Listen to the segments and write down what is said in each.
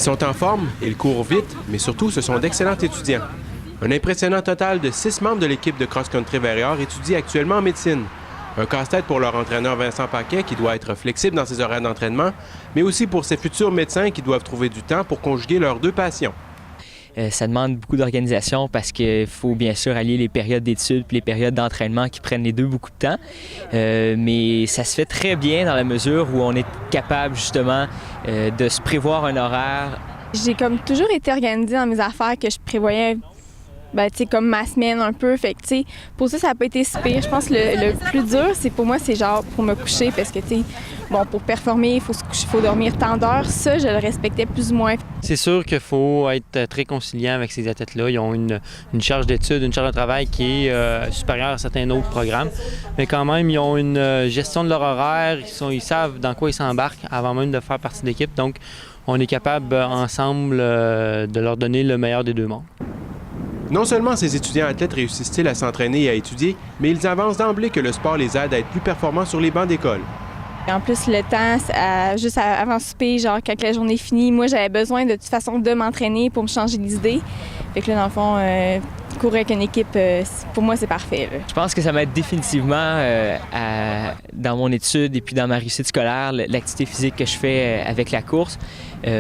sont en forme, ils courent vite, mais surtout, ce sont d'excellents étudiants. Un impressionnant total de 6 membres de l'équipe de cross-country Varéor étudient actuellement en médecine. Un casse-tête pour leur entraîneur Vincent Paquet, qui doit être flexible dans ses horaires d'entraînement, mais aussi pour ses futurs médecins qui doivent trouver du temps pour conjuguer leurs deux passions. Ça demande beaucoup d'organisation parce qu'il faut bien sûr allier les périodes d'études et les périodes d'entraînement qui prennent les deux beaucoup de temps. Mais ça se fait très bien dans la mesure où on est capable justement de se prévoir un horaire. J'ai comme toujours été organisée dans mes affaires que je prévoyais comme ma semaine un peu. Fait que, pour ça n'a pas été si pire. Je pense que le plus dur, pour moi, c'est genre pour me coucher parce que, pour performer, il faut se coucher, il faut dormir tant d'heures. Ça, je le respectais plus ou moins. C'est sûr qu'il faut être très conciliant avec ces athlètes-là. Ils ont une charge d'études, une charge de travail qui est supérieure à certains autres programmes. Mais quand même, ils ont une gestion de leur horaire. Ils savent dans quoi ils s'embarquent avant même de faire partie de l'équipe. Donc, on est capable ensemble de leur donner le meilleur des deux mondes. Non seulement ces étudiants athlètes réussissent-ils à s'entraîner et à étudier, mais ils avancent d'emblée que le sport les aide à être plus performants sur les bancs d'école. En plus, le temps, juste avant souper, genre quand la journée est finie, moi j'avais besoin de toute façon de m'entraîner pour me changer d'idée. Fait que là, dans le fond, courir avec une équipe, pour moi, c'est parfait. Là. Je pense que ça m'aide définitivement dans mon étude et puis dans ma réussite scolaire, l'activité physique que je fais avec la course.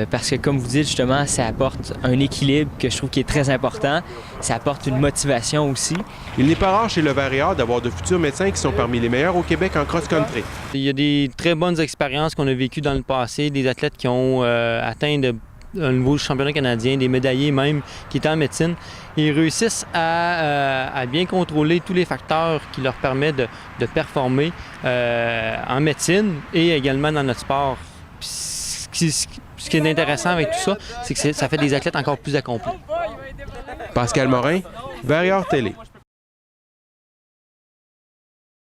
Parce que, comme vous dites, justement, ça apporte un équilibre que je trouve qui est très important. Ça apporte une motivation aussi. Il n'est pas rare chez le Varéor d'avoir de futurs médecins qui sont parmi les meilleurs au Québec en cross-country. Il y a des très bonnes expériences qu'on a vécues dans le passé, des athlètes qui ont atteint un nouveau championnat canadien, des médaillés même, qui étaient en médecine. Ils réussissent à bien contrôler tous les facteurs qui leur permettent de performer en médecine et également dans notre sport. Ce qui est intéressant avec tout ça, c'est que ça fait des athlètes encore plus accomplis. Pascal Morin, Varéor Télé.